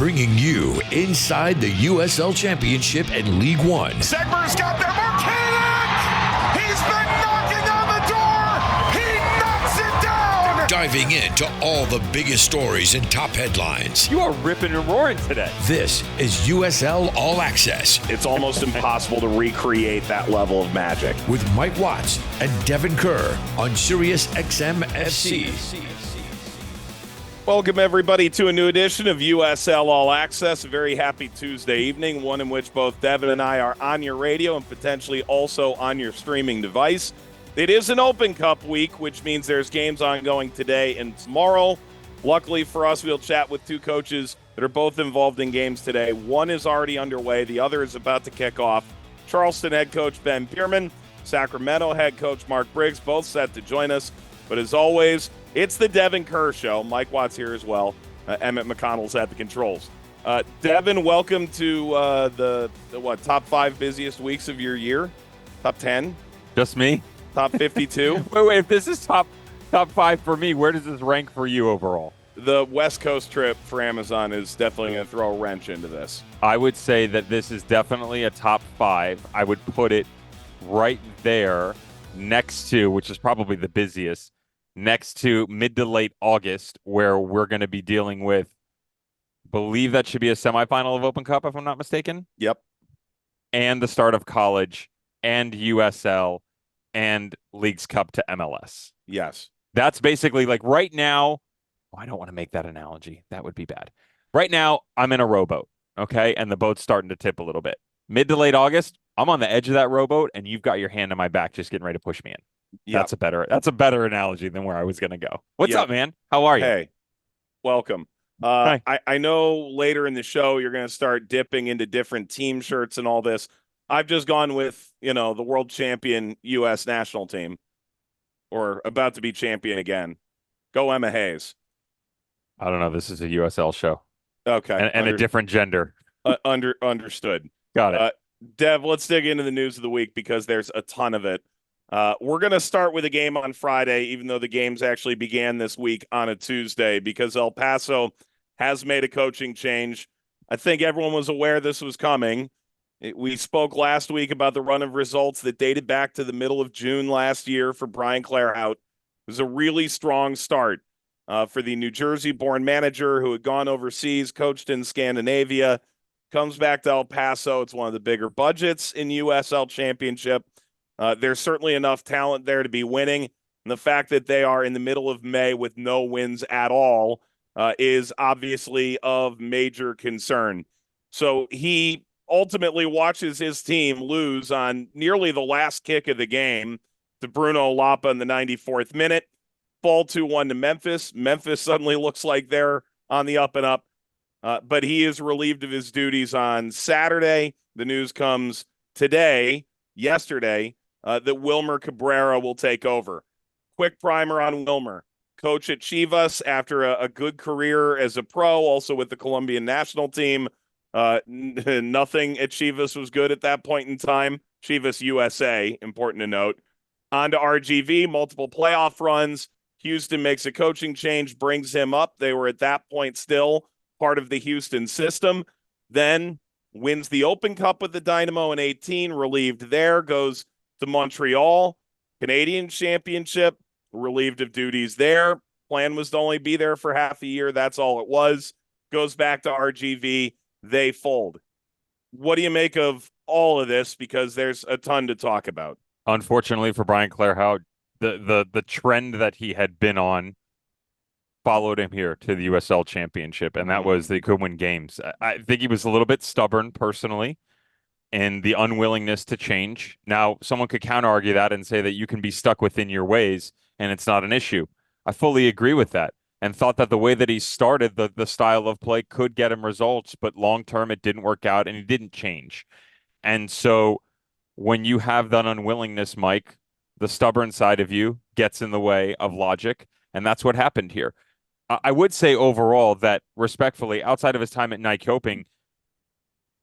bringing you inside the USL Championship and League One. Segmer's got there, Marquinhos! He's been knocking on the door! He knocks it down! Diving into all the biggest stories and top headlines. You are ripping and roaring today. This is USL All Access. It's almost impossible to recreate that level of magic. With Mike Watts and Devon Kerr on SiriusXM FC. Welcome, everybody, to a new edition of USL All Access. A very happy Tuesday evening, one in which both Devon and I are on your radio and potentially also on your streaming device. It is an Open Cup week, which means there's games ongoing today and tomorrow. Luckily for us, we'll chat with two coaches that are both involved in games today. One is already underway. The other is about to kick off. Charleston head coach Ben Pirmann, Sacramento head coach Mark Briggs, both set to join us. But as always, it's the Devon Kerr Show. Mike Watts here as well. Emmett McConnell's at the controls. Devon, welcome to the top 5 busiest weeks of your year? Top 10? Just me? Top 52? Wait, if this is top 5 for me, where does this rank for you overall? The West Coast trip for Amazon is definitely going to throw a wrench into this. I would say that this is definitely a top 5. I would put it right there next to, which is probably the busiest, next to mid to late August, where we're going to be dealing with, believe that should be a semifinal of Open Cup, if I'm not mistaken. Yep. And the start of college and USL and Leagues Cup to MLS. Yes. That's basically like right now. I don't want to make that analogy. That would be bad. Right now, I'm in a rowboat, okay? And the boat's starting to tip a little bit. Mid to late August, I'm on the edge of that rowboat, and you've got your hand on my back just getting ready to push me in. Yep. That's a better analogy than where I was going to go. What's up, man? How are you? Hey, welcome. Hi. I know later in the show you're going to start dipping into different team shirts and all this. I've just gone with, the world champion U.S. national team, or about to be champion again. Go Emma Hayes. I don't know. This is a USL show. Okay. And a different gender. Understood. Got it. Dev, let's dig into the news of the week because there's a ton of it. We're going to start with a game on Friday, even though the games actually began this week on a Tuesday, because El Paso has made a coaching change. I think everyone was aware this was coming. We spoke last week about the run of results that dated back to the middle of June last year for Brian Clarhaut. It was a really strong start for the New Jersey-born manager who had gone overseas, coached in Scandinavia, comes back to El Paso. It's one of the bigger budgets in USL Championship. There's certainly enough talent there to be winning. And the fact that they are in the middle of May with no wins at all is obviously of major concern. So he ultimately watches his team lose on nearly the last kick of the game to Bruno Lapa in the 94th minute. Fall 2-1 to Memphis. Memphis suddenly looks like they're on the up and up. But he is relieved of his duties on Saturday. The news comes yesterday, that Wilmer Cabrera will take over. Quick primer on Wilmer. Coach at Chivas after a good career as a pro, also with the Colombian national team. Nothing at Chivas was good at that point in time. Chivas USA, important to note. On to RGV, multiple playoff runs. Houston makes a coaching change, brings him up. They were at that point still part of the Houston system. Then wins the Open Cup with the Dynamo in 18, relieved there, goes to Montreal, Canadian Championship, relieved of duties there. Plan was to only be there for half a year. That's all it was. Goes back to RGV. They fold. What do you make of all of this? Because there's a ton to talk about. Unfortunately for Brian Clarhaut, the trend that he had been on followed him here to the USL Championship, and that was they could win games. I think he was a little bit stubborn personally and the unwillingness to change. Now, someone could counter-argue that and say that you can be stuck within your ways and it's not an issue. I fully agree with that and thought that the way that he started the style of play could get him results, but long-term it didn't work out and he didn't change. And so when you have that unwillingness, Mike, the stubborn side of you gets in the way of logic, and that's what happened here. I would say overall that, respectfully, outside of his time at Nyköping,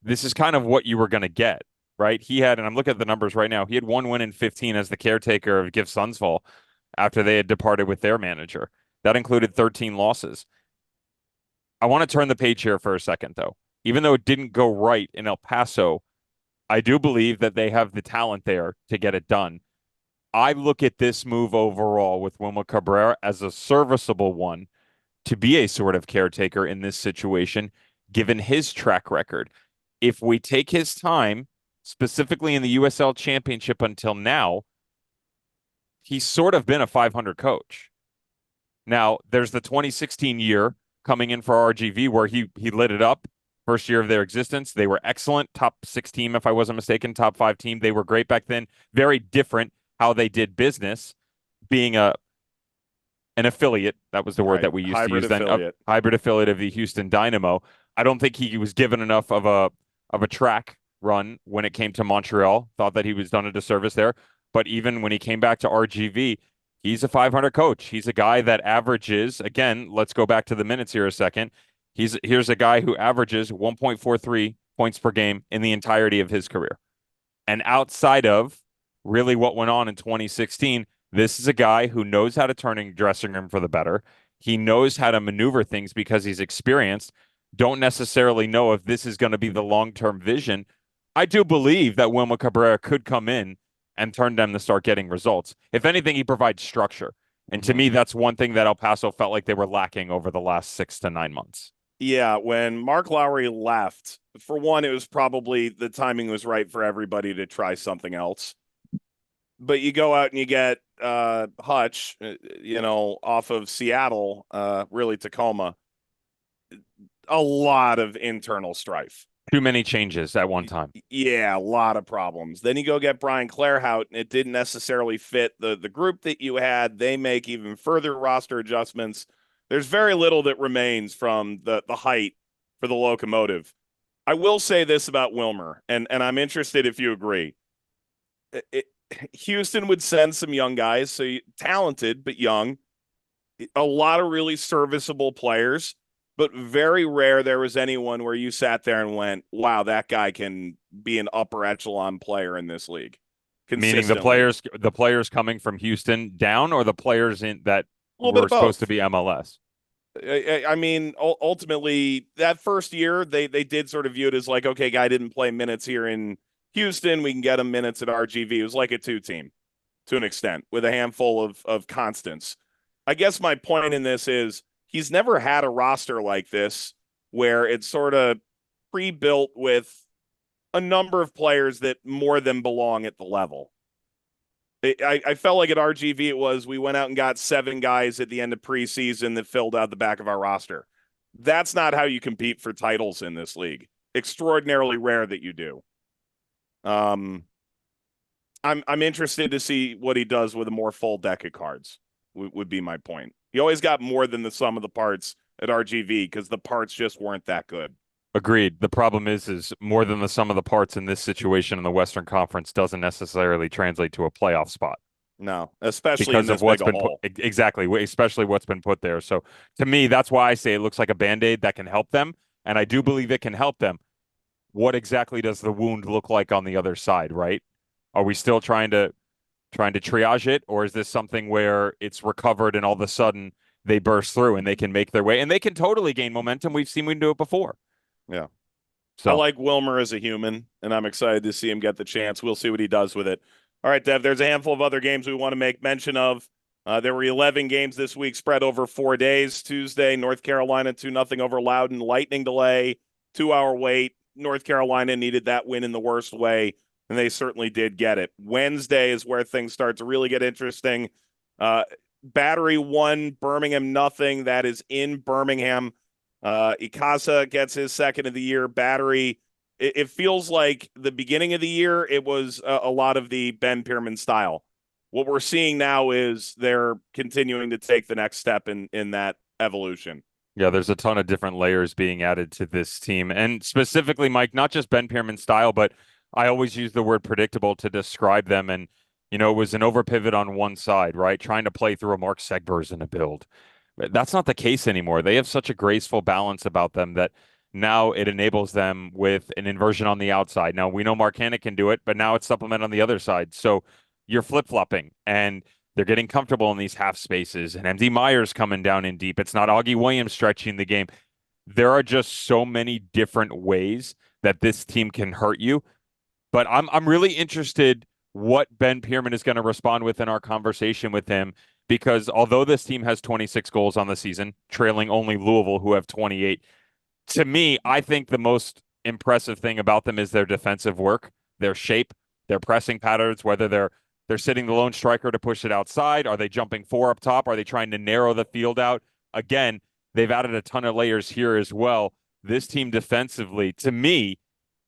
this is kind of what you were going to get, right? He had, and I'm looking at the numbers right now, he had 1 win in 15 as the caretaker of GIF Sundsvall after they had departed with their manager. That included 13 losses. I want to turn the page here for a second, though. Even though it didn't go right in El Paso, I do believe that they have the talent there to get it done. I look at this move overall with Wilmer Cabrera as a serviceable one to be a sort of caretaker in this situation, given his track record. If we take his time, specifically in the USL Championship until now, he's sort of been a 500 coach. Now, there's the 2016 year coming in for RGV where he lit it up. First year of their existence. They were excellent. Top 6 team, if I wasn't mistaken, top 5 team. They were great back then. Very different how they did business, being an affiliate. That was the word that we used to use then. A hybrid affiliate of the Houston Dynamo. I don't think he was given enough of a track run when it came to Montreal. Thought that he was done a disservice there. But even when he came back to RGV, he's a 500 coach. He's a guy that averages, again, let's go back to the minutes here a second. Here's a guy who averages 1.43 points per game in the entirety of his career. And outside of really what went on in 2016, this is a guy who knows how to turn a dressing room for the better. He knows how to maneuver things because he's experienced. Don't necessarily know if this is going to be the long-term vision. I do believe that Wilmer Cabrera could come in and turn them to start getting results. If anything, he provides structure. And to me, that's one thing that El Paso felt like they were lacking over the last 6 to 9 months. Yeah, when Mark Lowry left, for one, it was probably the timing was right for everybody to try something else. But you go out and you get Hutch, off of Seattle, really Tacoma. A lot of internal strife. Too many changes at one time. Yeah, a lot of problems. Then you go get Brian Clarhaut, and it didn't necessarily fit the group that you had. They make even further roster adjustments. There's very little that remains from the height for the Locomotive. I will say this about Wilmer, and I'm interested if you agree. Houston would send some young guys, so talented but young, a lot of really serviceable players, but very rare there was anyone where you sat there and went, wow, that guy can be an upper echelon player in this league. Meaning the players coming from Houston down, or the players in that were supposed to be MLS? I mean, ultimately, that first year, they did sort of view it as like, okay, guy didn't play minutes here in Houston. We can get him minutes at RGV. It was like a 2-team to an extent with a handful of constants. I guess my point in this is he's never had a roster like this where it's sort of pre-built with a number of players that more than belong at the level. I felt like at RGV we went out and got 7 guys at the end of preseason that filled out the back of our roster. That's not how you compete for titles in this league. Extraordinarily rare that you do. I'm interested to see what he does with a more full deck of cards. Would be my point. He always got more than the sum of the parts at RGV because the parts just weren't that good. Agreed. The problem is more than the sum of the parts in this situation in the Western Conference doesn't necessarily translate to a playoff spot. No, especially because of what's been put, exactly, especially what's been put there. So to me, that's why I say it looks like a Band-Aid that can help them, and I do believe it can help them. What exactly does the wound look like on the other side, right? Are we still trying to triage it, or is this something where it's recovered and all of a sudden they burst through and they can make their way and they can totally gain momentum? We've seen we do it before. Yeah. So I like Wilmer as a human, and I'm excited to see him get the chance. We'll see what he does with it. All right, Dev, there's a handful of other games we want to make mention of. There were 11 games this week spread over 4 days. Tuesday, North Carolina 2-0 over Loudoun. Lightning delay, 2-hour wait. North Carolina needed that win in the worst way, and they certainly did get it. Wednesday is where things start to really get interesting. Battery 1, Birmingham 0. That is in Birmingham. Ikasa gets his second of the year. Battery, it feels like the beginning of the year, it was a lot of the Ben Pirmann style. What we're seeing now is they're continuing to take the next step in that evolution. Yeah, there's a ton of different layers being added to this team. And specifically, Mike, not just Ben Pirmann style, but I always use the word predictable to describe them. And, it was an over pivot on one side, right? Trying to play through a Mark Segbers in a build. That's not the case anymore. They have such a graceful balance about them that now it enables them with an inversion on the outside. Now, we know Mark Hanna can do it, but now it's supplement on the other side. So you're flip-flopping, and they're getting comfortable in these half spaces. And MD Myers coming down in deep. It's not Augie Williams stretching the game. there are just so many different ways that this team can hurt you. But I'm really interested what Ben Pirmann is going to respond with in our conversation with him, because although this team has 26 goals on the season, trailing only Louisville, who have 28, to me, I think the most impressive thing about them is their defensive work, their shape, their pressing patterns, whether they're sitting the lone striker to push it outside. Are they jumping four up top? Are they trying to narrow the field out? Again, they've added a ton of layers here as well. This team defensively, to me,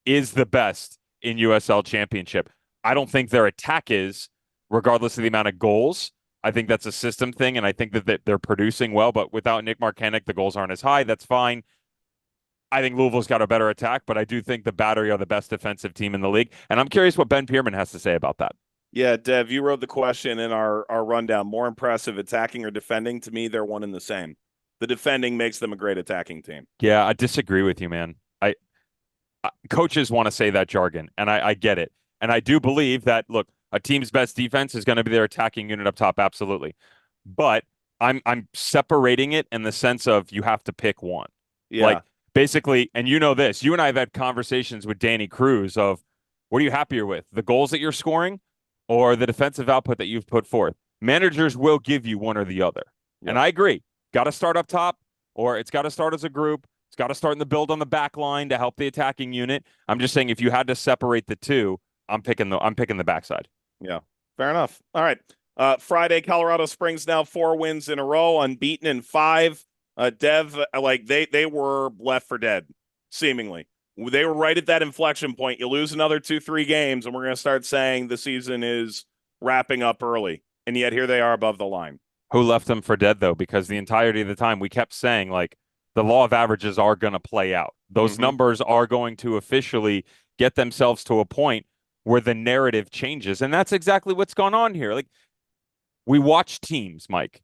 is the best in USL Championship. I don't think their attack is, regardless of the amount of goals. I think that's a system thing, and I think that they're producing well, but without Nick Marcanic, the goals aren't as high. That's fine. I think Louisville's got a better attack, but I do think the Battery are the best defensive team in the league, and I'm curious what Ben Pirmann has to say about that. Yeah, Dev, you wrote the question in our rundown. More impressive, attacking or defending? To me, they're one and the same. The defending makes them a great attacking team. Yeah, I disagree with you, man. Coaches want to say that jargon, and I get it. And I do believe that, look, a team's best defense is going to be their attacking unit up top, absolutely. But I'm separating it in the sense of you have to pick one. Yeah. Like, basically, and you know this, you and I have had conversations with Danny Cruz of, what are you happier with? The goals that you're scoring or the defensive output that you've put forth? Managers will give you one or the other. Yep. And I agree. Got to start up top, or it's got to start as a group. It's got to start in the build on the back line to help the attacking unit. I'm just saying, if you had to separate the two, I'm picking the backside. Yeah, fair enough. All right. Friday, Colorado Springs now 4 wins in a row, unbeaten in 5. Dev, like they were left for dead, seemingly. They were right at that inflection point. You lose another 2-3 games, and we're going to start saying the season is wrapping up early. And yet here they are above the line. Who left them for dead, though? Because the entirety of the time we kept saying, like, the law of averages are going to play out. Those numbers are going to officially get themselves to a point where the narrative changes. And that's exactly what's gone on here. Like, we watch teams, Mike,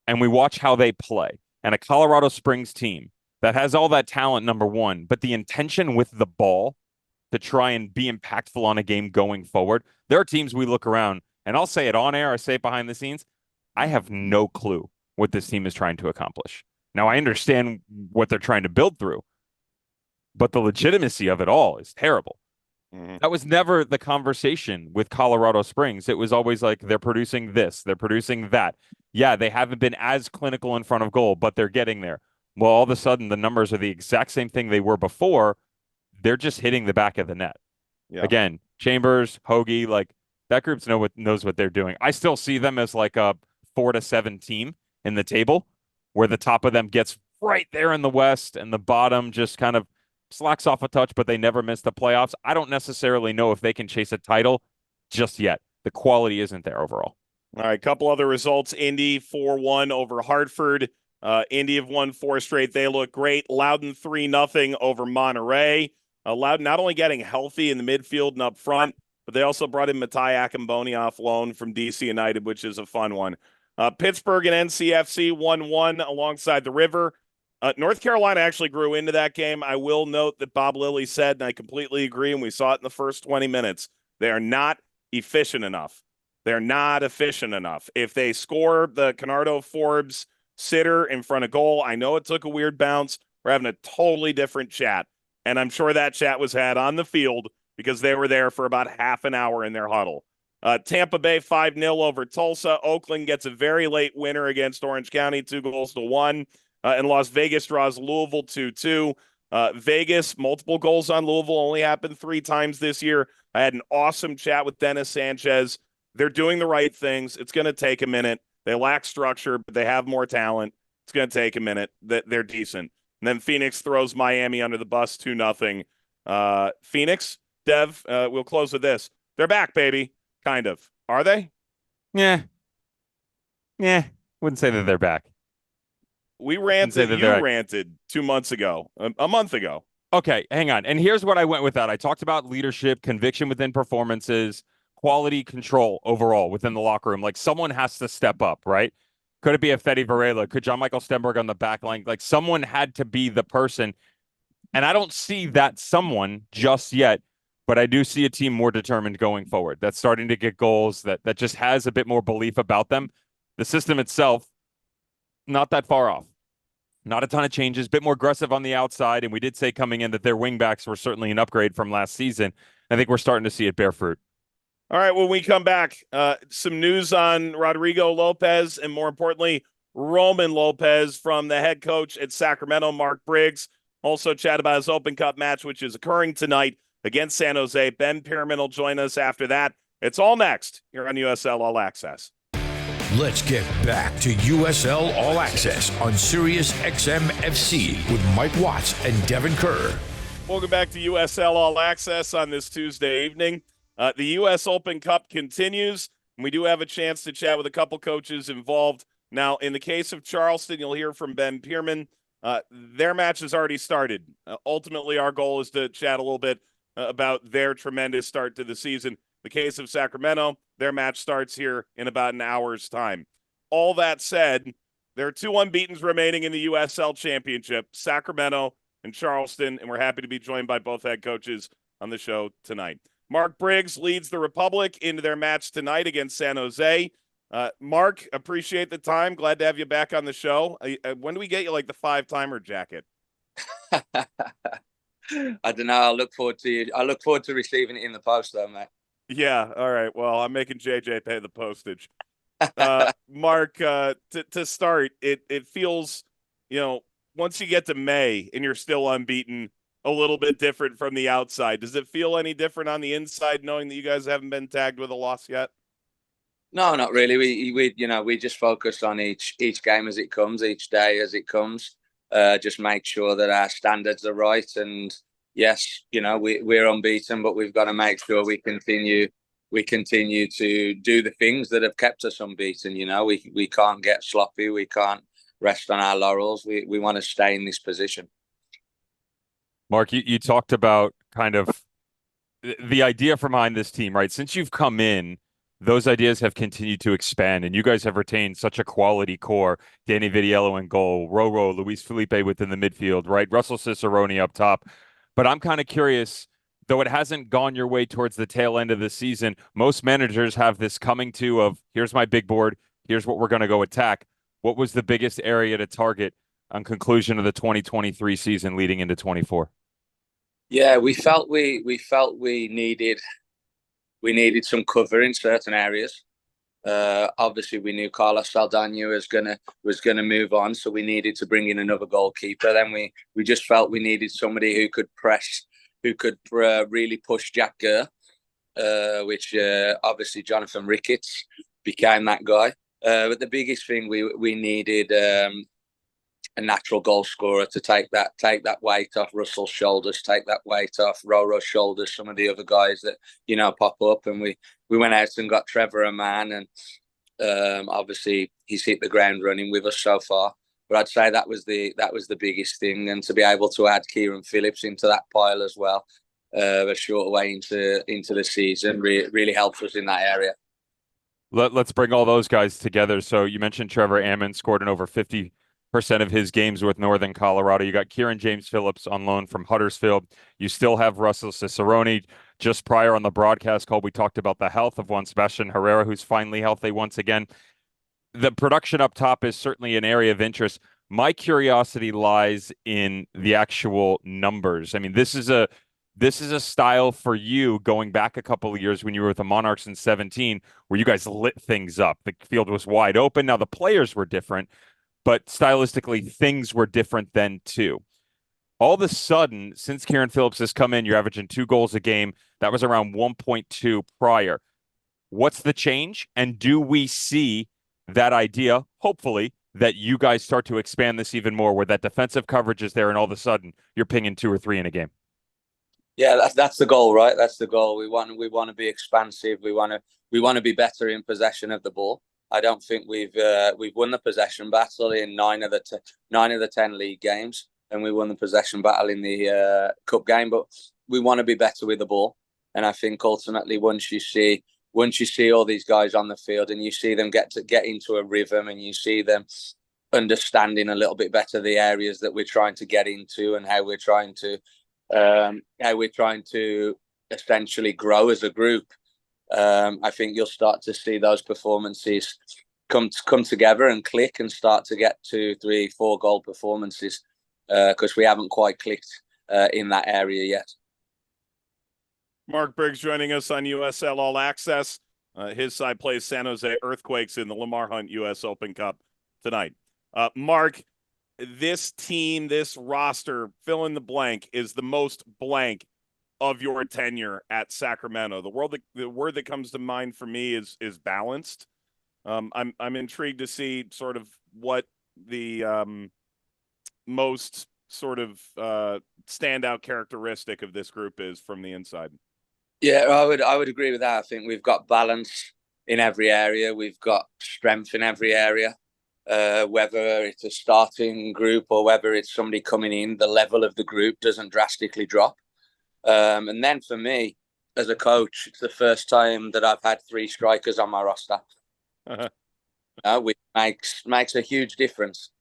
and we watch how they play. And a Colorado Springs team that has all that talent, number one, but the intention with the ball to try and be impactful on a game going forward. There are teams we look around, and I'll say it on air, I say it behind the scenes. I have no clue what this team is trying to accomplish. Now, I understand what they're trying to build through, but the legitimacy of it all is terrible. That was never the conversation with Colorado Springs. It was always like, they're producing this, they're producing that. Yeah, they haven't been as clinical in front of goal, but they're getting there. Well, all of a sudden, the numbers are the exact same thing they were before. They're just hitting the back of the net. Yeah. Again, Chambers, Hoagie, like, that group knows what they're doing. I still see them as like a 4-7 team in the table, where the top of them gets right there in the West and the bottom just kind of slacks off a touch, but they never miss the playoffs. I don't necessarily know if they can chase a title just yet. The quality isn't there overall. All right, couple other results. Indy 4-1 over Hartford. Indy have won 4 straight. They look great. Loudon 3-0 over Monterey. Loudon not only getting healthy in the midfield and up front, but they also brought in Matai Akamboni off loan from DC United, which is a fun one. Pittsburgh and NCFC 1-1 alongside the River. North Carolina actually grew into that game. I will note that Bob Lilly said, and I completely agree, and we saw it in the first 20 minutes, they are not efficient enough. They're not efficient enough. If they score the Canardo Forbes sitter in front of goal, I know it took a weird bounce. We're having a totally different chat, and I'm sure that chat was had on the field because they were there for about half an hour in their huddle. Tampa Bay 5-0 over Tulsa. Oakland gets a very late winner against Orange County, 2-1. And Las Vegas draws Louisville 2-2. Vegas, multiple goals on Louisville, only happened 3 times this year. I had an awesome chat with Dennis Sanchez. They're doing the right things. It's going to take a minute. They lack structure, but they have more talent. It's going to take a minute. They're decent. And then Phoenix throws Miami under the bus 2-0. Phoenix, Dev, we'll close with this. They're back, baby. Kind of. Are they? Yeah. Wouldn't say that they're back. We ranted. You ranted 2 months ago, a month ago. Okay, hang on. And here's what I went with that. I talked about leadership, conviction within performances, quality control overall within the locker room. Like, someone has to step up, right? Could it be a Fede Varela? Could John Michael Stenberg on the back line? Like, someone had to be the person. And I don't see that someone just yet, but I do see a team more determined going forward. That's starting to get goals, that just has a bit more belief about them. The system itself, not that far off. Not a ton of changes, bit more aggressive on the outside. And we did say coming in that their wingbacks were certainly an upgrade from last season. I think we're starting to see it bear fruit. All right, when we come back, some news on Rodrigo Lopez and, more importantly, Roman Lopez from the head coach at Sacramento, Mark Briggs. Also chat about his Open Cup match, which is occurring tonight against San Jose. Ben Pirmann will join us after that. It's all next here on USL All Access. Let's get back to USL All Access on SiriusXM FC with Mike Watts and Devon Kerr. Welcome back to USL All Access on this Tuesday evening. The U.S. Open Cup continues, and we do have a chance to chat with a couple coaches involved. Now, in the case of Charleston, you'll hear from Ben Pirmann. Their match has already started. Ultimately, our goal is to chat a little bit about their tremendous start to the season. The case of Sacramento, their match starts here in about an hour's time. All that said, there are 2 unbeatens remaining in the USL Championship, Sacramento and Charleston, and we're happy to be joined by both head coaches on the show tonight. Mark Briggs leads the Republic into their match tonight against San Jose. Mark, appreciate the time. Glad to have you back on the show. When do we get you like the 5-timer jacket? I don't know. I look forward to receiving it in the post, though, mate. Yeah. All right. Well, I'm making JJ pay the postage. Mark, to start, it feels, once you get to May and you're still unbeaten, a little bit different from the outside. Does it feel any different on the inside, knowing that you guys haven't been tagged with a loss yet? No, not really. We just focus on each game as it comes, each day as it comes. Just make sure that our standards are right. And yes, we're unbeaten, but we've got to make sure we continue to do the things that have kept us unbeaten. We can't get sloppy. We can't rest on our laurels. We want to stay in this position. Mark, you talked about kind of the idea from behind this team, right? Since you've come in, those ideas have continued to expand, and you guys have retained such a quality core. Danny Vitiello in goal, Roro, Luis Felipe within the midfield, right? Russell Cicerone up top. But I'm kind of curious, though it hasn't gone your way towards the tail end of the season, most managers have this coming to of, here's my big board, here's what we're going to go attack. What was the biggest area to target on conclusion of the 2023 season leading into 24? Yeah, we felt we needed some cover in certain areas. Obviously, we knew Carlos Saldana was gonna move on, so we needed to bring in another goalkeeper. Then we just felt we needed somebody who could press, who could really push Jack Kerr, which obviously Jonathan Ricketts became that guy. But the biggest thing we needed a natural goal scorer to take that weight off Russell's shoulders, take that weight off Roro's shoulders, some of the other guys that pop up. And we went out and got Trevor a man, and obviously he's hit the ground running with us so far. But I'd say that was the biggest thing, and to be able to add Kieran Phillips into that pile as well, a short way into the season really helps us in that area. Let's bring all those guys together. So you mentioned Trevor Ammon scored in over 50% of his games with Northern Colorado. You got Kieran James Phillips on loan from Huddersfield. You still have Russell Cicerone. Just prior on the broadcast call, we talked about the health of one Sebastian Herrera, who's finally healthy once again. The production up top is certainly an area of interest. My curiosity lies in the actual numbers. I mean, this is a style for you going back a couple of years when you were with the Monarchs in 17, where you guys lit things up. The field was wide open. Now the players were different, but stylistically, things were different then too. All of a sudden, since Kieran Phillips has come in, you're averaging 2 goals a game. That was around 1.2 prior. What's the change? And do we see that idea, hopefully, that you guys start to expand this even more, where that defensive coverage is there and all of a sudden you're pinging 2 or 3 in a game? Yeah, that's the goal, right? That's the goal. We want to be expansive. We want to be better in possession of the ball. I don't think we've won the possession battle in 9 of the 10 league games, and we won the possession battle in the cup game. But we want to be better with the ball, and I think ultimately once you see all these guys on the field and you see them get into a rhythm, and you see them understanding a little bit better the areas that we're trying to get into and how we're trying to essentially grow as a group. I think you'll start to see those performances come together and click and start to get 2, 3, 4 goal performances, because we haven't quite clicked in that area yet. Mark Briggs joining us on USL All Access. His side plays San Jose Earthquakes in the Lamar Hunt U.S. Open Cup tonight. Mark, this team, this roster, fill in the blank, is the most blank of your tenure at Sacramento. The word that comes to mind for me is balanced. I'm intrigued to see sort of what the most sort of standout characteristic of this group is from the inside. Yeah, I would agree with that. I think we've got balance in every area. We've got strength in every area. Whether it's a starting group or whether it's somebody coming in, the level of the group doesn't drastically drop. And then for me, as a coach, it's the first time that I've had 3 strikers on my roster, which makes a huge difference.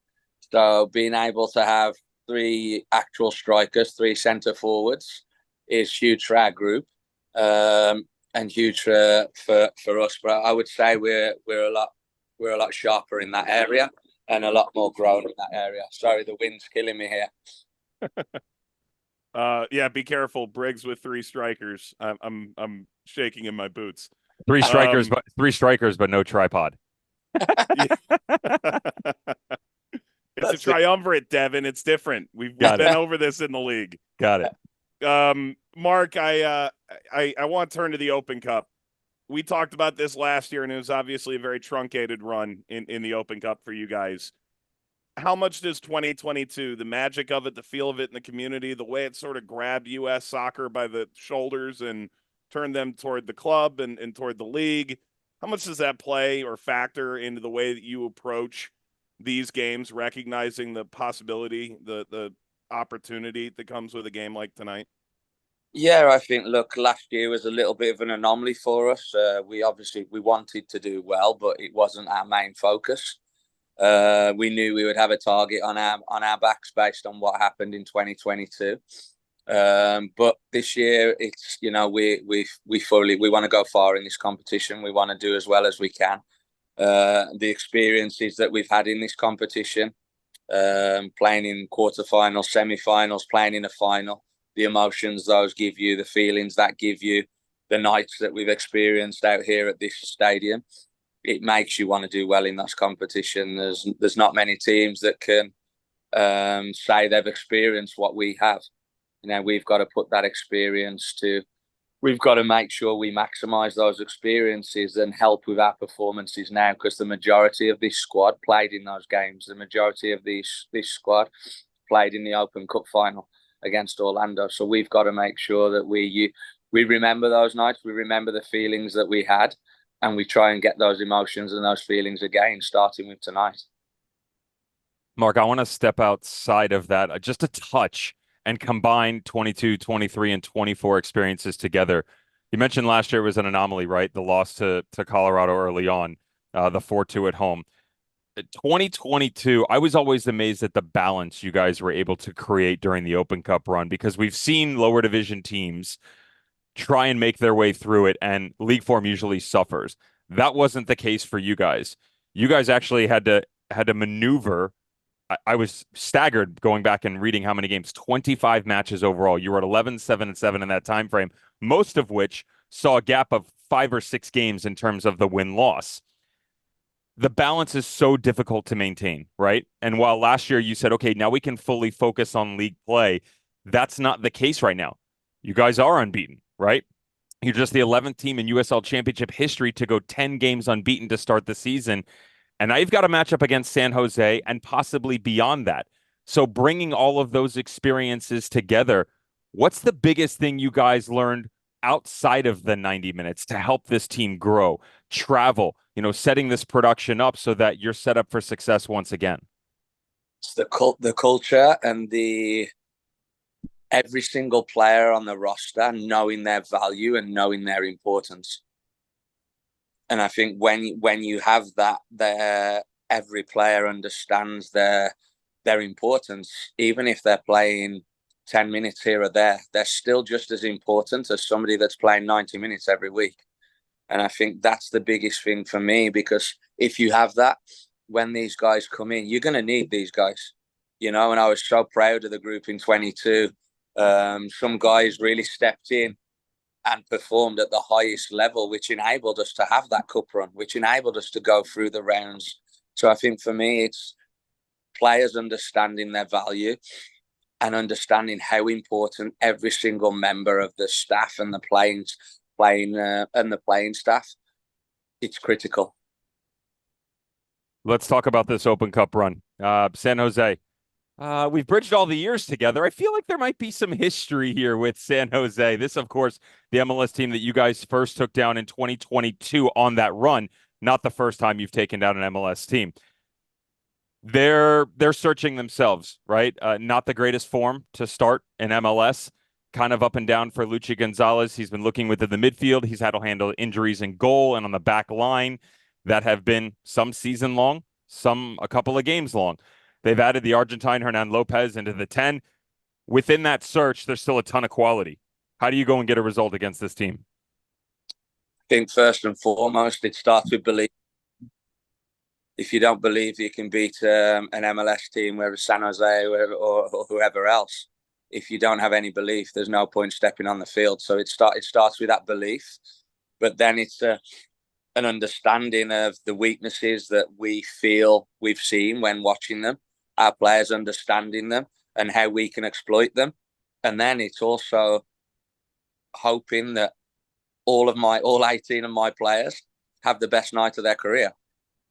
So being able to have 3 actual strikers, 3 centre forwards, is huge for our group, and huge for us. But I would say we're a lot sharper in that area and a lot more grown in that area. Sorry, the wind's killing me here. Yeah, be careful, Briggs with 3 strikers. I'm shaking in my boots. 3 strikers, but 3 strikers, but no tripod. It's a triumvirate, Devon. It's different. We've been over this in the league. Got it. Mark, I want to turn to the Open Cup. We talked about this last year, and it was obviously a very truncated run in the Open Cup for you guys. How much does 2022, the magic of it, the feel of it in the community, the way it sort of grabbed U.S. soccer by the shoulders and turned them toward the club and toward the league, how much does that play or factor into the way that you approach these games, recognizing the possibility, the opportunity that comes with a game like tonight? Yeah, I think, look, last year was a little bit of an anomaly for us. We wanted to do well, but it wasn't our main focus. We knew we would have a target on our backs based on what happened in 2022. But this year, it's, we want to go far in this competition. We want to do as well as we can. The experiences that we've had in this competition, playing in quarterfinals, semi-finals, playing in a final, the emotions those give you, the feelings that give you, the nights that we've experienced out here at this stadium, it makes you want to do well in this competition. There's not many teams that can say they've experienced what we have. We've got to put that experience to. We've got to make sure we maximise those experiences and help with our performances now, because the majority of this squad played in those games. The majority of this squad played in the Open Cup final against Orlando. So we've got to make sure that we remember those nights, we remember the feelings that we had, and we try and get those emotions and those feelings again, starting with tonight. Mark, I want to step outside of that just a touch and combine 22, 23, and 24 experiences together. You mentioned last year was an anomaly, right? The loss to Colorado early on, the 4-2 at home. 2022, I was always amazed at the balance you guys were able to create during the Open Cup run, because we've seen lower division teams try and make their way through it, and league form usually suffers. That wasn't the case for you guys. You guys actually had to maneuver. I was staggered going back and reading how many games. 25 matches overall. You were at 11, 7, and 7 in that time frame, most of which saw a gap of 5 or 6 games in terms of the win-loss. The balance is so difficult to maintain, right? And while last year you said, okay, now we can fully focus on league play, that's not the case right now. You guys are unbeaten, right? You're just the 11th team in USL Championship history to go 10 games unbeaten to start the season. And now you've got a matchup against San Jose and possibly beyond that. So bringing all of those experiences together, what's the biggest thing you guys learned outside of the 90 minutes to help this team grow, travel, setting this production up so that you're set up for success once again? It's the culture and every single player on the roster knowing their value and knowing their importance. And I think when you have that, every player understands their importance. Even if they're playing 10 minutes here or there, they're still just as important as somebody that's playing 90 minutes every week. And I think that's the biggest thing for me, because if you have that, when these guys come in, you're going to need these guys, you know. And I was so proud of the group in 22. Some guys really stepped in and performed at the highest level, which enabled us to have that cup run, which enabled us to go through the rounds. So I think for me, it's players understanding their value and understanding how important every single member of the staff and the playing staff. It's critical. Let's talk about this Open Cup run. San Jose. We've bridged all the years together. I feel like there might be some history here with San Jose. This, of course, the MLS team that you guys first took down in 2022 on that run. Not the first time you've taken down an MLS team. They're searching themselves, right? Not the greatest form to start in MLS. Kind of up and down for Luchi Gonzalez. He's been looking within the midfield. He's had to handle injuries in goal and on the back line that have been some season long, some a couple of games long. They've added the Argentine Hernan Lopez into the 10. Within that search, there's still a ton of quality. How do you go and get a result against this team? I think first and foremost, it starts with belief. If you don't believe you can beat an MLS team, whether it's San Jose or whoever else, if you don't have any belief, there's no point stepping on the field. So it starts with that belief, but then it's an understanding of the weaknesses that we feel we've seen when watching them, our players understanding them and how we can exploit them. And then it's also hoping that all 18 of my players have the best night of their career.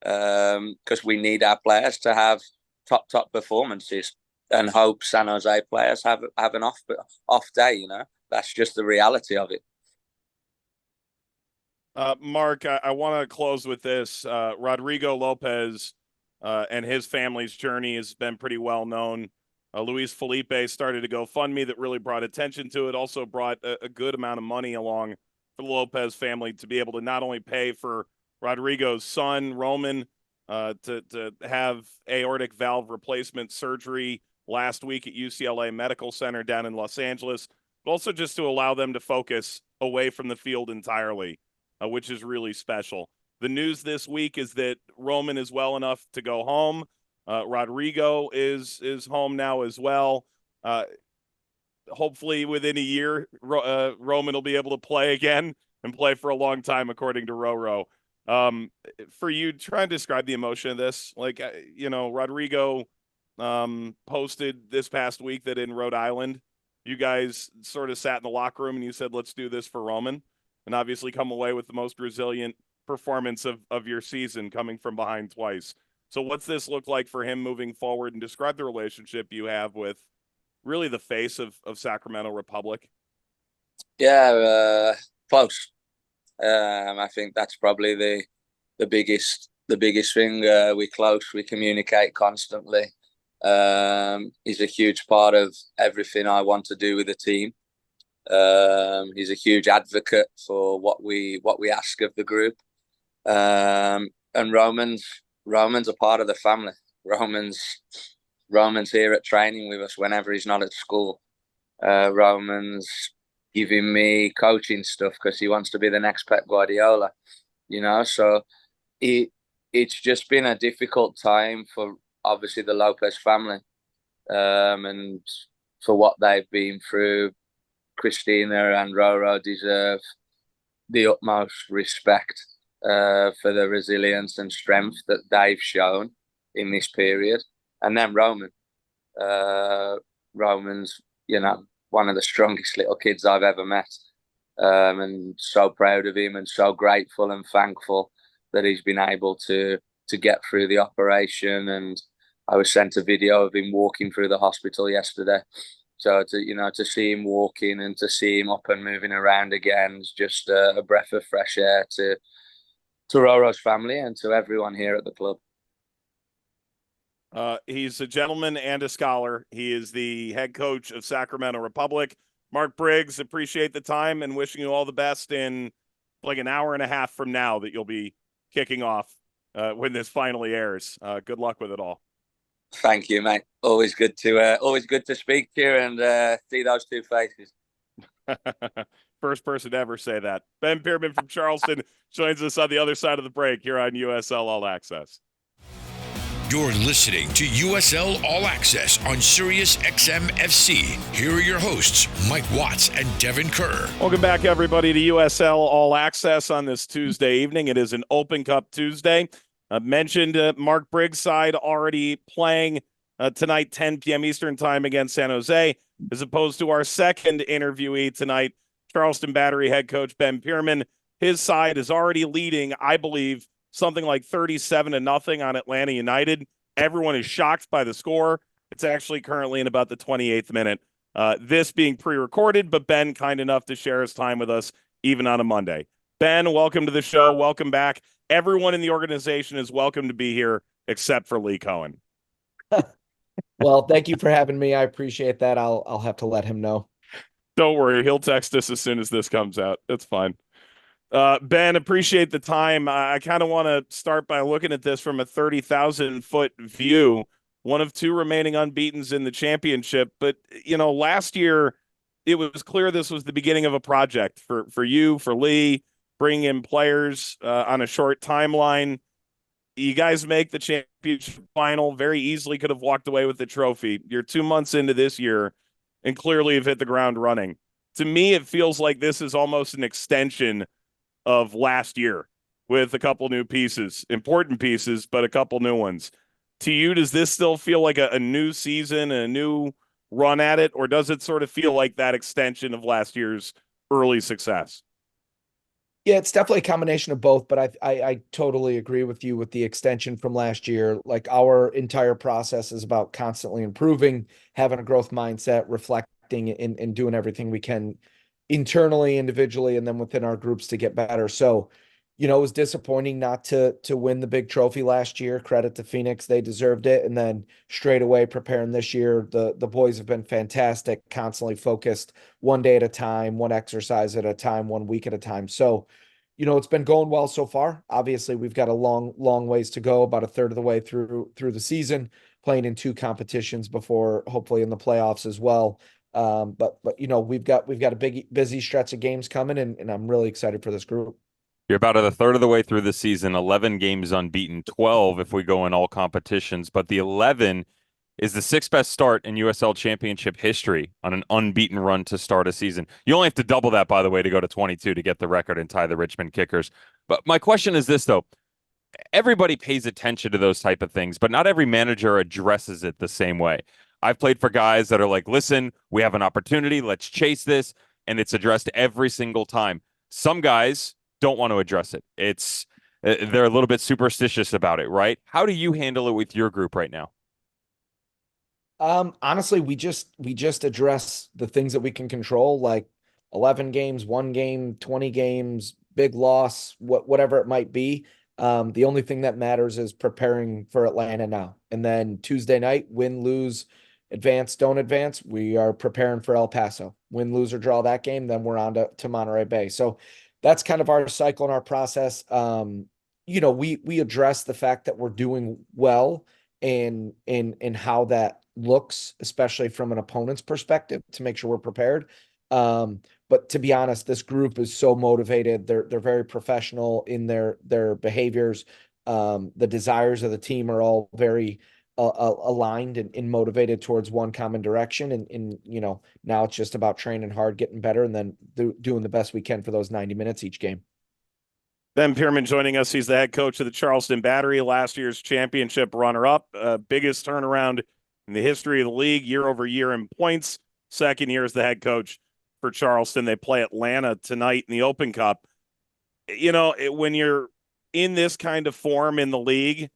Because we need our players to have top performances, and hope San Jose players have an off day. You know, that's just the reality of it. Mark, I want to close with this. Rodrigo Lopez and his family's journey has been pretty well known. Luis Felipe started a GoFundMe that really brought attention to it. Also brought a good amount of money along for the Lopez family to be able to not only pay for Rodrigo's son, Roman, to have aortic valve replacement surgery last week at UCLA Medical Center down in Los Angeles, but also just to allow them to focus away from the field entirely, which is really special. The news this week is that Roman is well enough to go home. Rodrigo is home now as well. Hopefully within a year, Roman will be able to play again and play for a long time, according to Roro. For you, try and describe the emotion of this. Like, Rodrigo posted this past week that in Rhode Island, you guys sort of sat in the locker room and you said, let's do this for Roman, and obviously come away with the most resilient performance of your season, coming from behind twice. So what's this look like for him moving forward, and describe the relationship you have with really the face of Sacramento Republic? Yeah, close. I think that's probably the biggest thing. We're close. We communicate constantly. He's a huge part of everything I want to do with the team. He's a huge advocate for what we ask of the group. And Roman's a part of the family. Roman's here at training with us whenever he's not at school. Roman's giving me coaching stuff because he wants to be the next Pep Guardiola, you know. So it's just been a difficult time for obviously the Lopez family, and for what they've been through. Christina and Roro deserve the utmost respect for the resilience and strength that they've shown in this period. And then Roman's, one of the strongest little kids I've ever met. And so proud of him and so grateful and thankful that he's been able to get through the operation. And I was sent a video of him walking through the hospital yesterday. So to see him walking and to see him up and moving around again is just a breath of fresh air to Roro's family and to everyone here at the club. He's a gentleman and a scholar. He is the head coach of Sacramento Republic. Mark Briggs, appreciate the time and wishing you all the best in like an hour and a half from now that you'll be kicking off when this finally airs. Good luck with it all. Thank you, mate. Always good to speak to you and see those two faces. First person to ever say that. Ben Pirmann from Charleston joins us on the other side of the break here on USL All Access. You're listening to USL All Access on SiriusXM FC. Here are your hosts, Mike Watts and Devon Kerr. Welcome back, everybody, to USL All Access on this Tuesday evening. It is an Open Cup Tuesday. I mentioned Mark Briggs' side already playing tonight, 10 p.m. Eastern time against San Jose, as opposed to our second interviewee tonight, Charleston Battery head coach Ben Pirmann. His side is already leading, I believe, something like 37-0 on Atlanta United. Everyone is shocked by the score. It's actually currently in about the 28th minute. This being pre-recorded, but Ben kind enough to share his time with us even on a Monday. Ben, welcome to the show. Welcome back. Everyone in the organization is welcome to be here except for Lee Cohen. Well, thank you for having me. I appreciate that. I'll have to let him know. Don't worry. He'll text us as soon as this comes out. It's fine. Ben, appreciate the time. I kind of want to start by looking at this from a 30,000-foot view. One of two remaining unbeatens in the championship. But, last year, it was clear this was the beginning of a project for you, for Lee, bringing in players on a short timeline. You guys make the championship final, very easily could have walked away with the trophy. You're 2 months into this year and clearly have hit the ground running. To me, it feels like this is almost an extension of last year with a couple new pieces, important pieces, but a couple new ones. To you, does this still feel like a new season, a new run at it, or does it sort of feel like that extension of last year's early success? Yeah, it's definitely a combination of both, but I totally agree with you with the extension from last year. Like, our entire process is about constantly improving, having a growth mindset, reflecting and doing everything we can internally, individually, and then within our groups to get better. So, it was disappointing not to win the big trophy last year. Credit to Phoenix. They deserved it. And then straight away preparing this year, the boys have been fantastic, constantly focused, one day at a time, one exercise at a time, 1 week at a time. So, it's been going well so far. Obviously, we've got a long ways to go, about a third of the way through the season, playing in 2 competitions before hopefully in the playoffs as well. But we've got a busy stretch of games coming, and I'm really excited for this group. You're about a third of the way through the season, 11 games unbeaten, 12 if we go in all competitions, but the 11 is the 6th best start in USL Championship history on an unbeaten run to start a season. You only have to double that, by the way, to go to 22 to get the record and tie the Richmond Kickers. But my question is this, though. Everybody pays attention to those type of things, but not every manager addresses it the same way. I've played for guys that are like, listen, we have an opportunity, let's chase this, and it's addressed every single time. Some guys don't want to address it. They're a little bit superstitious about it, right? How do you handle it with your group right now? Honestly, we just address the things that we can control, like 11 games, 1 game, 20 games, big loss, whatever it might be. The only thing that matters is preparing for Atlanta now. And then Tuesday night, win, lose, advance, don't advance, we are preparing for El Paso. Win, lose, or draw that game, then we're on to Monterey Bay. So that's kind of our cycle and our process. We address the fact that we're doing well and how that looks, especially from an opponent's perspective, to make sure we're prepared. But to be honest, this group is so motivated. They're very professional in their behaviors. The desires of the team are all very aligned and motivated towards one common direction. And now it's just about training hard, getting better, and then doing the best we can for those 90 minutes each game. Ben Pirmann joining us. He's the head coach of the Charleston Battery, last year's championship runner-up. Biggest turnaround in the history of the league, year over year in points. Second year as the head coach for Charleston. They play Atlanta tonight in the Open Cup. When you're in this kind of form in the league,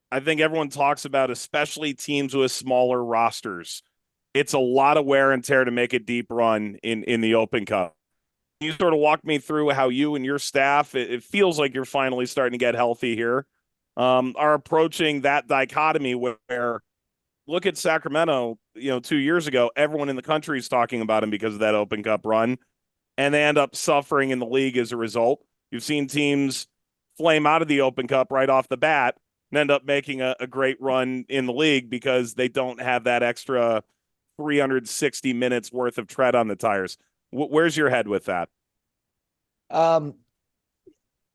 I think everyone talks about, especially teams with smaller rosters, it's a lot of wear and tear to make a deep run in the Open Cup. Can you sort of walk me through how you and your staff, it feels like you're finally starting to get healthy here, are approaching that dichotomy where look at Sacramento, 2 years ago, everyone in the country is talking about him because of that Open Cup run, and they end up suffering in the league as a result. You've seen teams flame out of the Open Cup right off the bat and end up making a great run in the league because they don't have that extra 360 minutes worth of tread on the tires. Where's your head with that?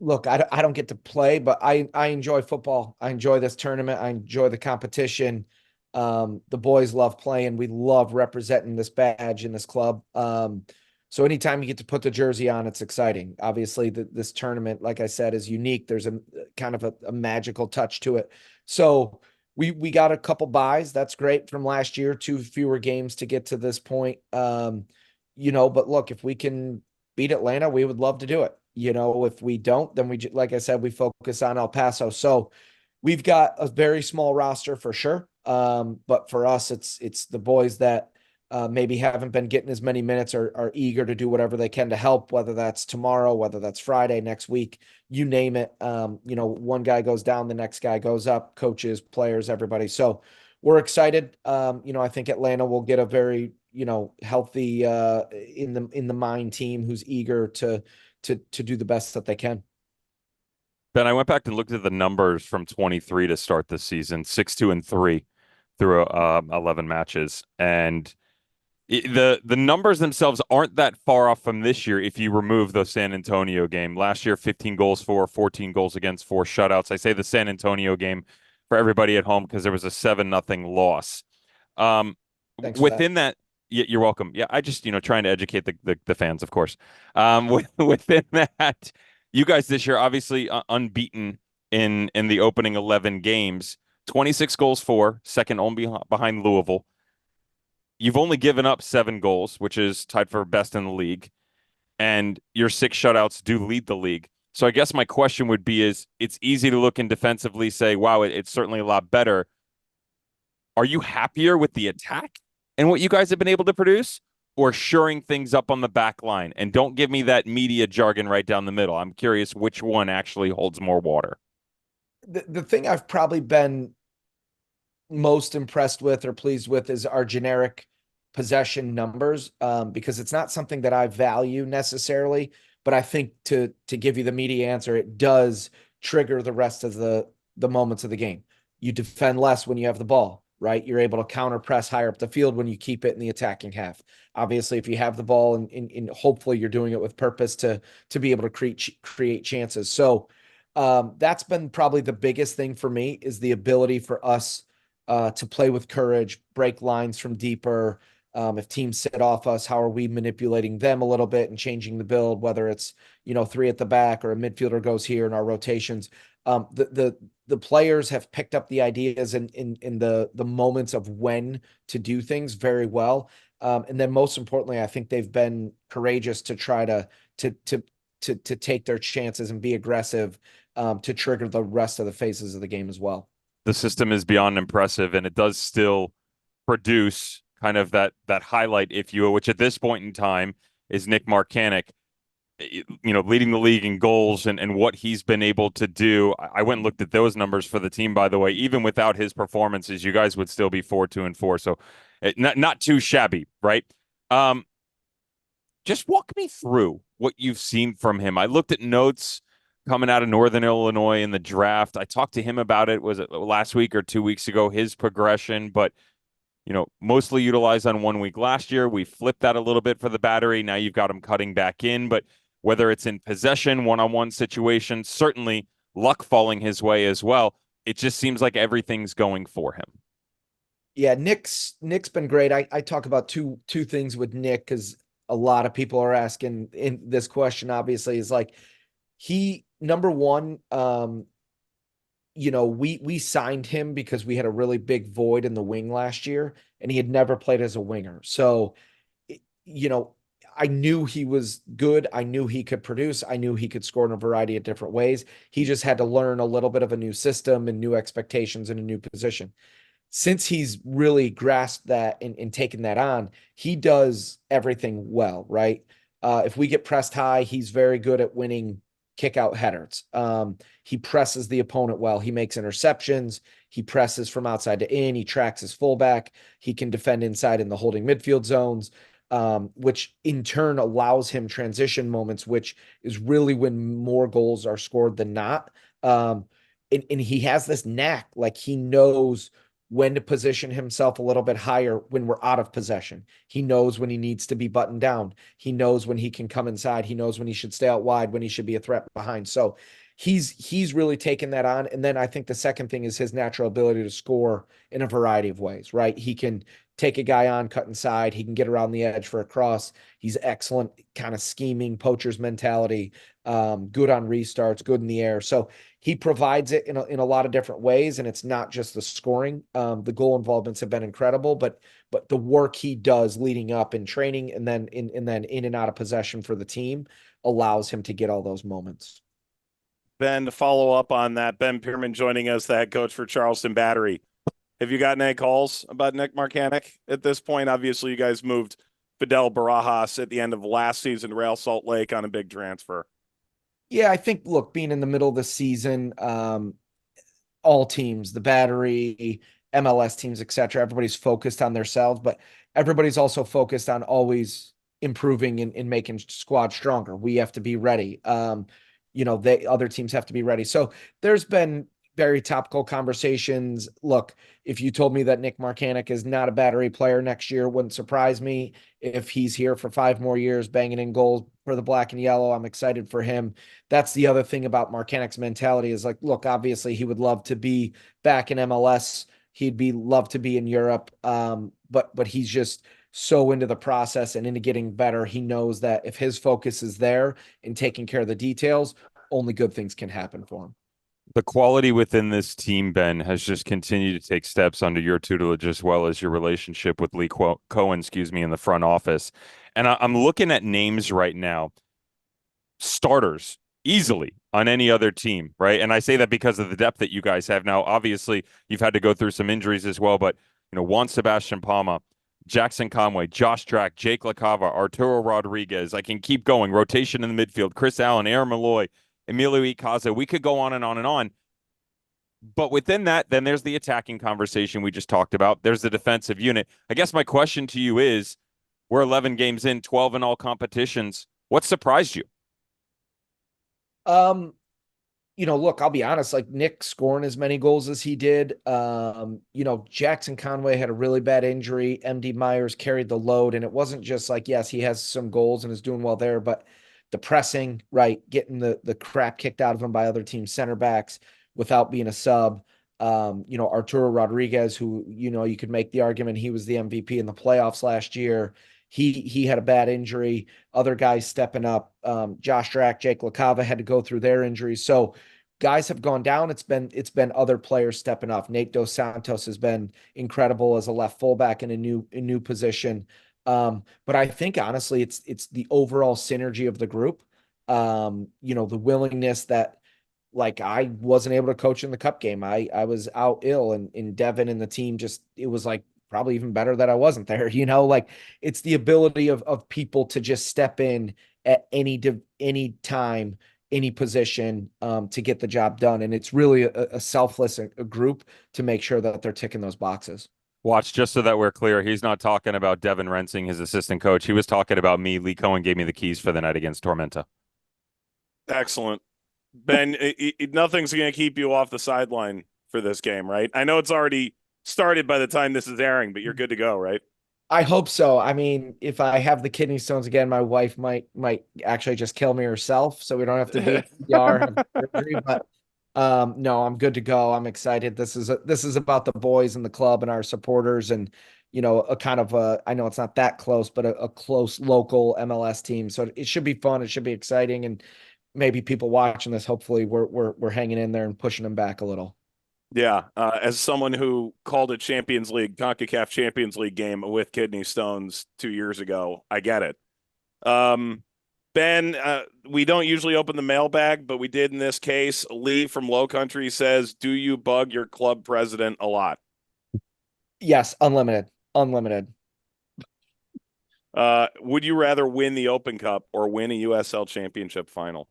Look, I don't get to play, but I enjoy football. I enjoy this tournament. I enjoy the competition. The boys love playing. We love representing this badge in this club. So anytime you get to put the jersey on, it's exciting. Obviously, this tournament, like I said, is unique. There's a kind of a magical touch to it. So we got a couple buys. That's great from last year. 2 fewer games to get to this point. But look, if we can beat Atlanta, we would love to do it. If we don't, then like I said, we focus on El Paso. So we've got a very small roster for sure. But for us, it's the boys that maybe haven't been getting as many minutes are eager to do whatever they can to help, whether that's tomorrow, whether that's Friday, next week, you name it. One guy goes down, the next guy goes up, coaches, players, everybody. So we're excited. I think Atlanta will get a very, healthy in the mind team who's eager to do the best that they can. Ben, I went back and looked at the numbers from 23 to start this season, 6-2-3 through 11 matches. And the numbers themselves aren't that far off from this year if you remove the San Antonio game. Last year, 15 goals for, 14 goals against, 4 shutouts. I say the San Antonio game for everybody at home because there was a 7-0 loss. Within that, you're welcome. Yeah, I just, trying to educate the fans, of course. Within that, you guys this year, obviously unbeaten in the opening 11 games, 26 goals for, second only behind Louisville. You've only given up 7 goals, which is tied for best in the league. And your 6 shutouts do lead the league. So I guess my question would be it's easy to look and defensively say, wow, it's certainly a lot better. Are you happier with the attack and what you guys have been able to produce, or shoring things up on the back line? And don't give me that media jargon right down the middle. I'm curious which one actually holds more water. The thing I've probably been most impressed with or pleased with is our generic possession numbers, because it's not something that I value necessarily, but I think to give you the media answer, it does trigger the rest of the moments of the game. You defend less when you have the ball, right? You're able to counter press higher up the field when you keep it in the attacking half. Obviously, if you have the ball and hopefully you're doing it with purpose to be able to create chances. So that's been probably the biggest thing for me, is the ability for us to play with courage, break lines from deeper. If teams sit off us, how are we manipulating them a little bit and changing the build, whether it's, 3 at the back or a midfielder goes here in our rotations. The players have picked up the ideas in the moments of when to do things very well. And then most importantly, I think they've been courageous to try to take their chances and be aggressive, to trigger the rest of the phases of the game as well. The system is beyond impressive, and it does still produce kind of that highlight, if you will, which at this point in time is Nick Marcanic, leading the league in goals and what he's been able to do. I went and looked at those numbers for the team, by the way. Even without his performances, you guys would still be 4-2-4. So not too shabby, right? Just walk me through what you've seen from him. I looked at notes coming out of Northern Illinois in the draft. I talked to him about it. Was it last week or 2 weeks ago, his progression, but mostly utilized on 1 week last year. We flipped that a little bit for the Battery. Now you've got him cutting back in, but whether it's in possession, one-on-one situations, certainly luck falling his way as well. It just seems like everything's going for him. Yeah, Nick's been great. I talk about two things with Nick, because a lot of people are asking in this question, obviously, is like, he, number one, we signed him because we had a really big void in the wing last year, and he had never played as a winger. So, I knew he was good. I knew he could produce. I knew he could score in a variety of different ways. He just had to learn a little bit of a new system and new expectations in a new position. Since he's really grasped that and taken that on, he does everything well, right? If we get pressed high, he's very good at winning kick out headers. He presses the opponent well. He makes interceptions. He presses from outside to in. He tracks his fullback. He can defend inside in the holding midfield zones, which in turn allows him transition moments, which is really when more goals are scored than not. And he has this knack, like he knows when to position himself a little bit higher when we're out of possession. He knows when he needs to be buttoned down. He knows when he can come inside. He knows when he should stay out wide, when he should be a threat behind. So he's really taken that on. And then I think the second thing is his natural ability to score in a variety of ways, right? He can take a guy on, cut inside. He can get around the edge for a cross. He's excellent, kind of scheming, poacher's mentality, good on restarts, good in the air. So he provides it in a lot of different ways, and it's not just the scoring. The goal involvements have been incredible, but the work he does leading up in training and then in and out of possession for the team allows him to get all those moments. Ben, to follow up on that, Ben Pirmann joining us, the head coach for Charleston Battery. Have you gotten any calls about Nick Marcanic at this point? Obviously, you guys moved Fidel Barajas at the end of last season to Real Salt Lake on a big transfer. Yeah, I think, look, being in the middle of the season, all teams, the Battery, MLS teams, etc., everybody's focused on themselves, but everybody's also focused on always improving and making squad stronger. We have to be ready. Other teams have to be ready. So there's been very topical conversations. Look, if you told me that Nick Marcanic is not a Battery player next year, wouldn't surprise me. If he's here for 5 more years, banging in goals for the black and yellow, I'm excited for him. That's the other thing about Marcanic's mentality is like, look, obviously he would love to be back in MLS. He'd love to be in Europe. But he's just so into the process and into getting better. He knows that if his focus is there in taking care of the details, only good things can happen for him. The quality within this team, Ben, has just continued to take steps under your tutelage, as well as your relationship with Lee Cohen, in the front office. And I'm looking at names right now, starters easily on any other team, right? And I say that because of the depth that you guys have now. Obviously, you've had to go through some injuries as well, but Juan Sebastian Palma, Jackson Conway, Josh Drack, Jake LaCava, Arturo Rodriguez. I can keep going. Rotation in the midfield, Chris Allen, Aaron Malloy, Emilio Icaza. We could go on and on and on. But within that, then there's the attacking conversation we just talked about. There's the defensive unit. I guess my question to you is, we're 11 games in, 12 in all competitions. What surprised you? Look, I'll be honest, like Nick scoring as many goals as he did. Jackson Conway had a really bad injury. MD Myers carried the load, and it wasn't just like, yes, he has some goals and is doing well there, but the pressing, right, getting the crap kicked out of him by other team center backs without being a sub. Arturo Rodriguez, who, you could make the argument he was the MVP in the playoffs last year. He had a bad injury. Other guys stepping up. Josh Drack, Jake LaCava had to go through their injuries. So guys have gone down. It's been other players stepping up. Nate Dos Santos has been incredible as a left fullback in a new position. But I think honestly, it's the overall synergy of the group. The willingness that, like, I wasn't able to coach in the cup game. I was out ill, and Devon and the team it was like probably even better that I wasn't there. It's the ability of people to just step in at any time, any position, to get the job done. And it's really a selfless group to make sure that they're ticking those boxes. Watch, just so that we're clear, he's not talking about Devon Rensing, his assistant coach. He was talking about me. Lee Cohen gave me the keys for the night against Tormenta. Excellent. Ben, nothing's going to keep you off the sideline for this game, right? I know it's already started by the time this is airing, but you're good to go, right? I hope so. I mean, if I have the kidney stones again, my wife might actually just kill me herself, so we don't have to be ER surgery. But no, I'm good to go. I'm excited. This is about the boys and the club and our supporters, and a kind of I know it's not that close, but a close local MLS team. So it should be fun. It should be exciting, and maybe people watching this, hopefully we're hanging in there and pushing them back a little. Yeah, as someone who called a CONCACAF Champions League game with kidney stones 2 years ago, I get it. Ben, we don't usually open the mailbag, but we did in this case. Lee from Low Country says, do you bug your club president a lot? Yes, unlimited. Would you rather win the Open Cup or win a USL Championship final?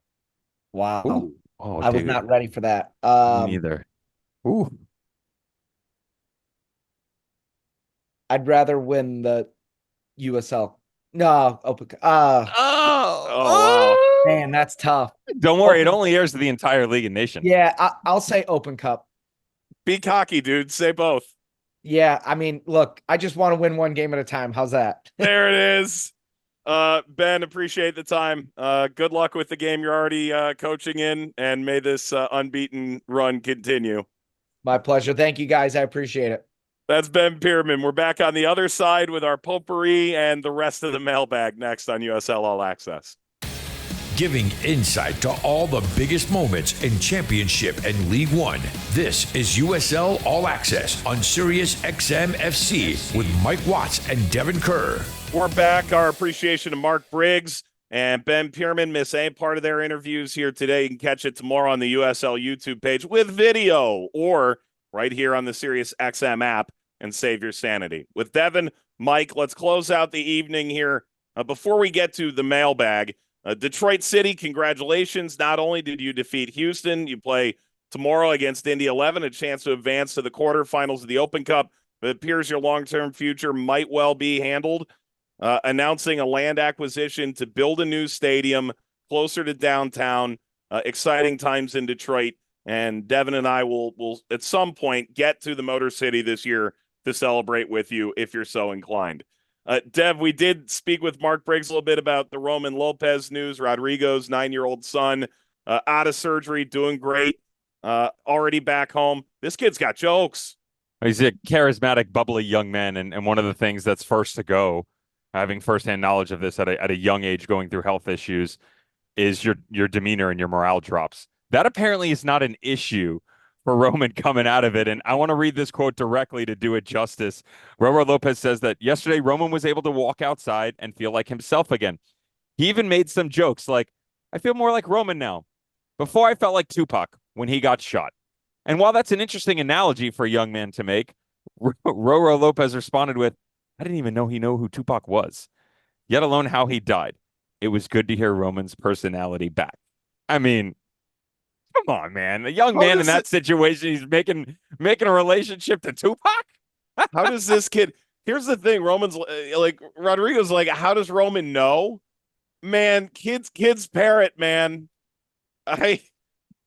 Wow. Ooh. Oh, I was not ready for that. Me neither. Ooh. I'd rather win the USL. No, Open Cup. Wow. Man, that's tough. Don't worry, it only airs to the entire League of Nations. Yeah, I'll say Open Cup. Be cocky, dude. Say both. Yeah, I mean, look, I just want to win one game at a time. How's that? There it is. Ben, appreciate the time. Good luck with the game you're already coaching in, and may this unbeaten run continue. My pleasure. Thank you, guys. I appreciate it. That's Ben Pirmann. We're back on the other side with our potpourri and the rest of the mailbag next on USL All Access. Giving insight to all the biggest moments in Championship and League One. This is USL All Access on SiriusXM FC with Mike Watts and Devon Kerr. We're back. Our appreciation to Mark Briggs and Ben Pirmann. Miss any part of their interviews here today, you can catch it tomorrow on the USL YouTube page with video or right here on the SiriusXM app, and save your sanity. With Devon, Mike, let's close out the evening here. Before we get to the mailbag, Detroit City, congratulations. Not only did you defeat Houston, you play tomorrow against Indy 11, a chance to advance to the quarterfinals of the Open Cup. It appears your long-term future might well be handled. Announcing a land acquisition to build a new stadium closer to downtown. Exciting times in Detroit. And Devon and I will at some point get to the Motor City this year to celebrate with you if you're so inclined. Dev, we did speak with Mark Briggs a little bit about the Roman Lopez news. Rodrigo's 9-year-old son out of surgery, doing great, already back home. This kid's got jokes. He's a charismatic, bubbly young man, and one of the things that's first to go, having firsthand knowledge of this at a young age, going through health issues, is your demeanor and your morale drops. That apparently is not an issue for Roman coming out of it. And I want to read this quote directly to do it justice. Roro Lopez says that yesterday Roman was able to walk outside and feel like himself again. He even made some jokes like, I feel more like Roman now. Before I felt like Tupac when he got shot. And while that's an interesting analogy for a young man to make, Roro Lopez responded with, I didn't even know he knew who Tupac was, yet alone how he died. It was good to hear Roman's personality back. I mean, come on, man. A young man in that situation, he's making a relationship to Tupac? How does this kid... Here's the thing. Roman's like, Rodrigo's like, how does Roman know? Man, kids parrot, man. You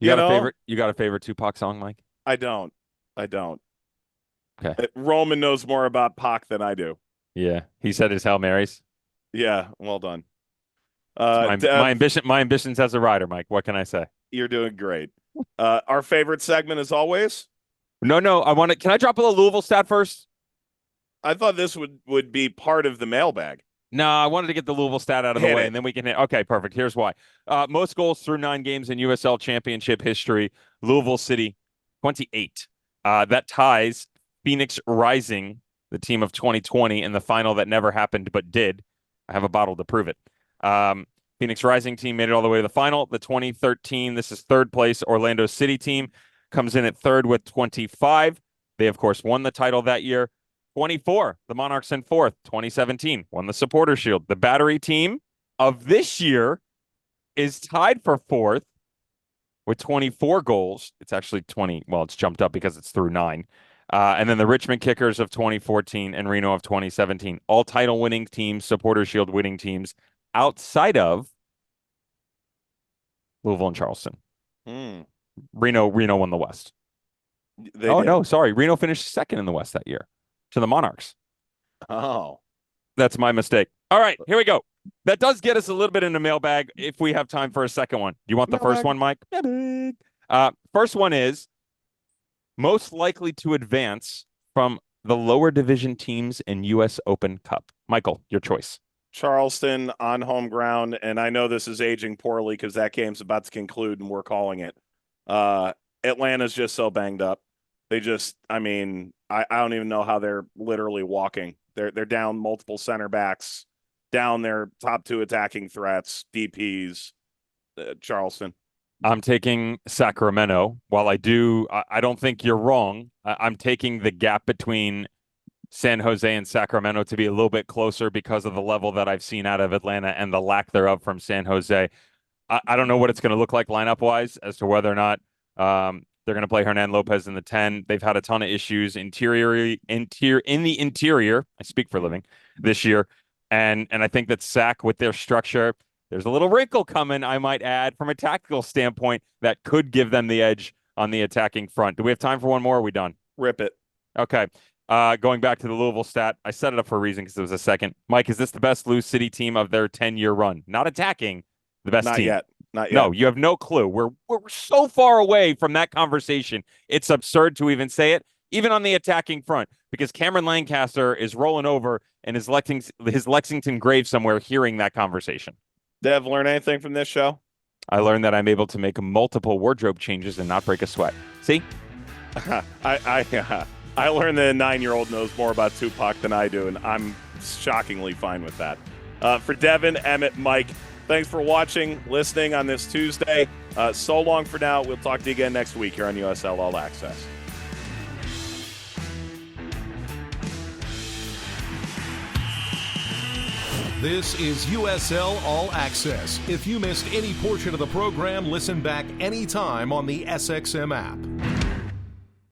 got a favorite Tupac song, Mike? I don't. Okay. Roman knows more about Pac than I do. Yeah. He said his Hail Marys. Yeah, well done. My ambitions as a rider, Mike. What can I say? You're doing great. Our favorite segment as always. No. Can I drop a little Louisville stat first? I thought this would be part of the mailbag. No, I wanted to get the Louisville stat out of the way, and then we can hit. Okay, perfect. Here's why. Most goals through 9 games in USL Championship history. Louisville City, 28. That ties Phoenix Rising, the team of 2020, in the final that never happened but did. I have a bottle to prove it. Phoenix Rising team made it all the way to the final. The 2013, this is third place, Orlando City team comes in at third with 25. They, of course, won the title that year. 24, the Monarchs in fourth. 2017, won the Supporter Shield. The Battery team of this year is tied for fourth with 24 goals. It's actually 20. Well, it's jumped up because it's through 9. And then the Richmond Kickers of 2014 and Reno of 2017, all title winning teams, Supporter Shield winning teams outside of Louisville and Charleston. Reno won the West. No, sorry. Reno finished second in the West that year to the Monarchs. Oh, that's my mistake. All right, here we go. That does get us a little bit in the mailbag if we have time for a second one. Do you want the first one, Mike? First one is most likely to advance from the lower division teams in U.S. Open Cup. Michael, your choice. Charleston on home ground, and I know this is aging poorly because that game's about to conclude and we're calling it. Atlanta's just so banged up. They just, I don't even know how they're literally walking. They're down multiple center backs, down their top 2 attacking threats, DPs. Charleston. I'm taking Sacramento. While I don't think you're wrong. I'm taking the gap between San Jose and Sacramento to be a little bit closer because of the level that I've seen out of Atlanta and the lack thereof from San Jose. I don't know what it's going to look like lineup-wise as to whether or not they're going to play Hernan Lopez in the 10. They've had a ton of issues in the interior. I speak for a living this year. And I think that Sac with their structure, there's a little wrinkle coming, I might add, from a tactical standpoint that could give them the edge on the attacking front. Do we have time for one more? Or are we done? Rip it. Okay. Going back to the Louisville stat, I set it up for a reason because it was a second. Mike, is this the best Lou City team of their 10-year run? Not attacking, the best Not team. yet. Not yet. No, you have no clue. We're so far away from that conversation. It's absurd to even say it, even on the attacking front, because Cameron Lancaster is rolling over in his Lexington grave somewhere hearing that conversation. Dev, learn anything from this show? I learned that I'm able to make multiple wardrobe changes and not break a sweat. See? I learned that a 9-year-old knows more about Tupac than I do, and I'm shockingly fine with that. For Devon, Emmett, Mike, thanks for watching, listening on this Tuesday. So long for now. We'll talk to you again next week here on USL All Access. This is USL All Access. If you missed any portion of the program, listen back anytime on the SXM app.